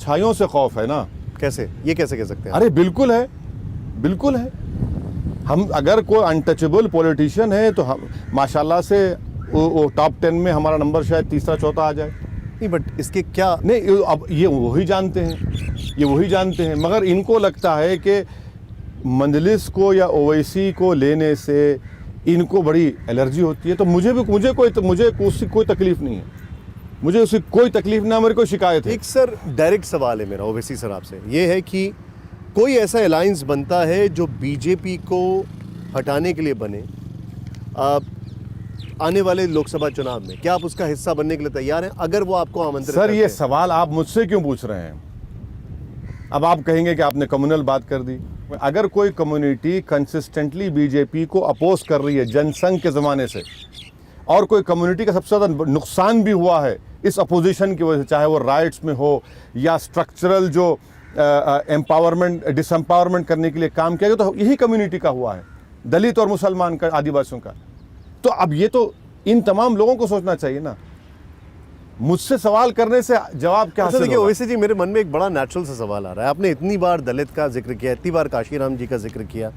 छाइयों से खौफ है ना। कैसे, ये कैसे कह सकते हैं? अरे बिल्कुल है, बिल्कुल है। हम अगर कोई अनटचेबल पॉलिटिशियन है तो हम माशाल्लाह से वो टॉप 10 में हमारा नंबर शायद तीसरा चौथा आ जाए। नहीं, बट इसके क्या नहीं, अब ये वही जानते हैं, ये वही जानते हैं, मगर इनको लगता है कि मंजलिस को या ओवैसी को लेने से इनको बड़ी एलर्जी होती है। तो मुझे उससे कोई तकलीफ नहीं है, मुझे उससे कोई तकलीफ ना, मेरे को शिकायत है। एक सर डायरेक्ट सवाल है मेरा ओवैसी सर आपसे, ये है कि कोई ऐसा अलायंस बनता है जो बीजेपी को हटाने के लिए बने आने वाले लोकसभा चुनाव में, क्या आप उसका हिस्सा बनने के लिए तैयार हैं अगर वो आपको आमंत्रित सर करते ये हैं? सवाल आप मुझसे क्यों पूछ रहे हैं? अब आप कहेंगे कि आपने कम्युनल बात कर दी। अगर कोई कम्युनिटी कंसिस्टेंटली बीजेपी को अपोज कर रही है जनसंघ के ज़माने से, और कोई कम्युनिटी का सबसे ज़्यादा नुकसान भी हुआ है इस अपोजिशन की वजह से, चाहे वो राइट्स में हो या स्ट्रक्चरल जो एम्पावरमेंट डिसएम्पावरमेंट करने के लिए काम किया गया, तो यही कम्युनिटी का हुआ है, दलित और मुसलमान का, आदिवासियों का। तो अब ये तो इन तमाम लोगों को सोचना चाहिए ना, मुझसे सवाल करने से जवाब क्या हासिल देखिए होगा? ओवैसी जी, मेरे मन में एक बड़ा नेचुरल सा सवाल आ रहा है। आपने इतनी बार दलित का जिक्र किया, इतनी बार काशीराम जी का जिक्र किया,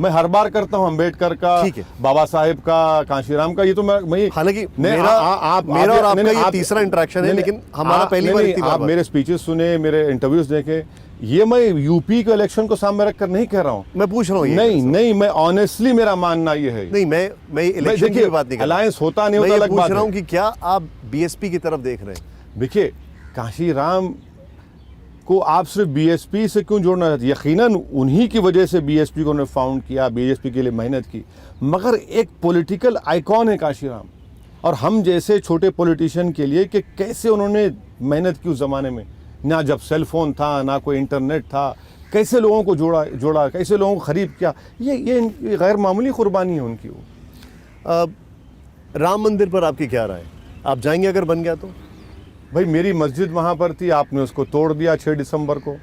मैं हर बार करता हूं, अम्बेडकर का, ठीक है, बाबा साहेब का, कांशीराम का, ये तो मैं हालांकि मेरा और आपका ये तीसरा इंटरेक्शन है, लेकिन हमारा पहली बार इतनी बार आप मेरे स्पीचेस सुने, मेरे इंटरव्यूज देखे, ये मैं यूपी के इलेक्शन को सामने रखकर नहीं कह रहा हूं, मैं पूछ रहा हूं। नहीं, मैं ऑनेस्टली मेरा मानना ये है। नहीं, मैं इलेक्शन की बात नहीं कर रहा, अलायंस होता नहीं होता अलग बात है। पूछ रहा हूं कि क्या आप बीएसपी की तरफ देख रहे हैं? देखिए, काशीराम को आप सिर्फ बीएसपी से क्यों जोड़ना चाहते? यकीनन उन्हीं की वजह से बीएसपी को उन्होंने फाउंड किया, बीएसपी के लिए मेहनत की, मगर एक पॉलिटिकल आइकॉन है काशीराम, और हम जैसे छोटे पॉलिटिशियन के लिए कि कैसे उन्होंने मेहनत की उस ज़माने में, ना जब सेल फोन था, ना कोई इंटरनेट था, कैसे लोगों को जोड़ा, कैसे लोगों को ख़रीद किया, ये गैर मामूली कुर्बानी है उनकी। वो राम मंदिर पर आपकी क्या राय है? आप जाएंगे अगर बन गया तो? भाई, मेरी मस्जिद वहाँ पर थी, आपने उसको तोड़ दिया 6 दिसंबर को।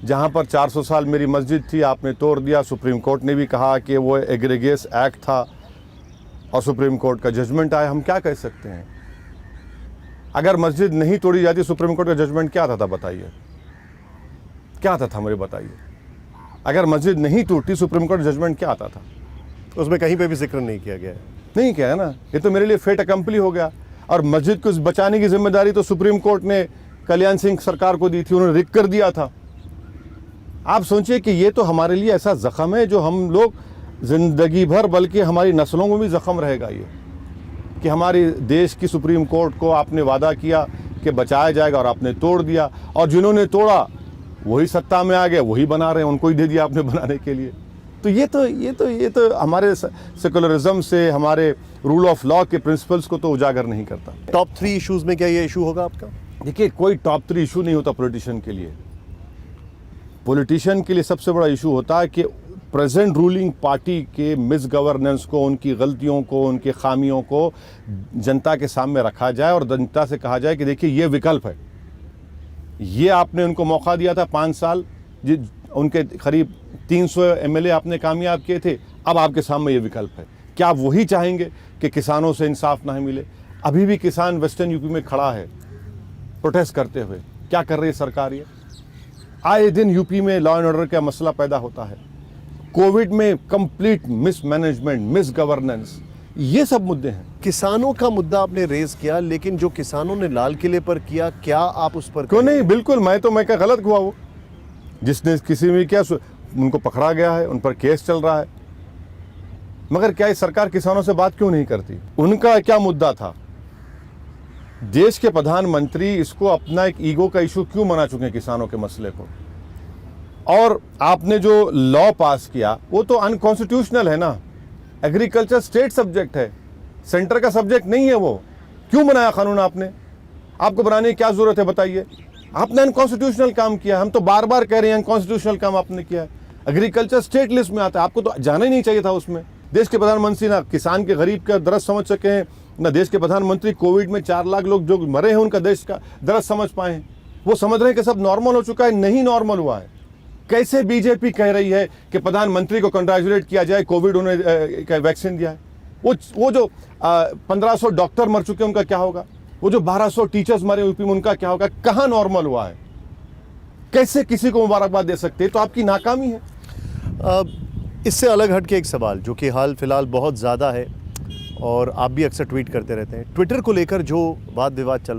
जहाँ पर 400 साल मेरी मस्जिद थी, आपने तोड़ दिया। सुप्रीम कोर्ट ने भी कहा कि वो एग्रीगेस एक्ट था, और सुप्रीम कोर्ट का जजमेंट आया। हम क्या कह सकते हैं? अगर मस्जिद नहीं तोड़ी जाती, सुप्रीम कोर्ट का जजमेंट क्या आता था बताइए, क्या आता था मुझे बताइए? अगर मस्जिद नहीं टूटती, सुप्रीम कोर्ट जजमेंट क्या आता था? उसमें कहीं पे भी जिक्र नहीं किया गया है। नहीं किया है ना, ये तो मेरे लिए फेट अकम्पली हो गया। और मस्जिद को बचाने की जिम्मेदारी तो सुप्रीम कोर्ट ने कल्याण सिंह सरकार को दी थी, उन्होंने रिक कर दिया था। आप सोचिए कि ये तो हमारे लिए ऐसा जख्म है जो हम लोग जिंदगी भर, बल्कि हमारी नस्लों में भी जख्म रहेगा ये, कि हमारे देश की सुप्रीम कोर्ट को आपने वादा किया कि बचाया जाएगा और आपने तोड़ दिया, और जिन्होंने तोड़ा वही सत्ता में आ गए, वही बना रहे हैं, उनको ही दे दिया आपने बनाने के लिए। तो ये तो हमारे सेकुलरिज्म से, हमारे रूल ऑफ लॉ के प्रिंसिपल्स को तो उजागर नहीं करता। टॉप 3 इश्यूज में क्या ये इशू होगा आपका? देखिए, कोई टॉप 3 इशू नहीं होता पॉलिटिशियन के लिए। पॉलिटिशियन के लिए सबसे बड़ा इशू होता है कि प्रेजेंट रूलिंग पार्टी के मिस गवर्नेंस को, उनकी गलतियों को, उनके खामियों को जनता के सामने रखा जाए, और जनता से कहा जाए कि देखिए ये विकल्प है, ये आपने उनको मौका दिया था 5 साल, उनके करीब 300 एमएलए आपने कामयाब किए थे, अब आपके सामने ये विकल्प है। क्या आप वही चाहेंगे कि किसानों से इंसाफ ना मिले? अभी भी किसान वेस्टर्न यूपी में खड़ा है प्रोटेस्ट करते हुए। क्या कर रही है सरकार? ये आए दिन यूपी में लॉ एंड ऑर्डर का मसला पैदा होता है, कोविड में कंप्लीट मिसमैनेजमेंट, मिस गवर्नेंस, ये सब मुद्दे हैं। किसानों का मुद्दा आपने रेज किया, लेकिन जो किसानों ने लाल किले पर किया, क्या आप उस पर क्यों नहीं? बिल्कुल, मैं क्या गलत हुआ? वो जिसने किसी में क्या, उनको पकड़ा गया है, उन पर केस चल रहा है, मगर क्या सरकार किसानों से बात क्यों नहीं करती? उनका क्या मुद्दा था? देश के प्रधानमंत्री इसको अपना एक ईगो का इशू क्यों बना चुके हैं किसानों के मसले को? और आपने जो लॉ पास किया वो तो अनकॉन्स्टिट्यूशनल है ना। एग्रीकल्चर स्टेट सब्जेक्ट है, सेंटर का सब्जेक्ट नहीं है। वो क्यों बनाया कानून आपने? आपको बनाने की क्या जरूरत है बताइए? आपने अनकॉन्स्टिट्यूशनल काम किया। हम तो बार बार कह रहे हैं अनकॉन्स्टिट्यूशनल काम आपने किया है। एग्रीकल्चर स्टेट लिस्ट में आता है, आपको तो जाना ही नहीं चाहिए था उसमें। देश के प्रधानमंत्री ना किसान के गरीब का दर्द समझ सके हैं, ना देश के प्रधानमंत्री कोविड में 4 लाख लोग जो मरे हैं उनका देश का दर्द समझ पाए हैं। वो समझ रहे हैं कि सब नॉर्मल हो चुका है, नहीं नॉर्मल हुआ है। कैसे बीजेपी कह रही है कि प्रधानमंत्री को कंग्रेचुलेट किया जाए, कोविड उन्हें वैक्सीन दिया है। वो जो 1500 डॉक्टर मर चुके हैं उनका क्या होगा? वो जो 1200 टीचर्स मारे यूपी में, उनका क्या होगा? कहां नॉर्मल हुआ है? कैसे किसी को मुबारकबाद दे सकते हैं? तो आपकी नाकामी है। इससे अलग हट के एक सवाल जो कि हाल फिलहाल बहुत ज़्यादा है और आप भी अक्सर ट्वीट करते रहते हैं, ट्विटर को लेकर जो वाद विवाद चल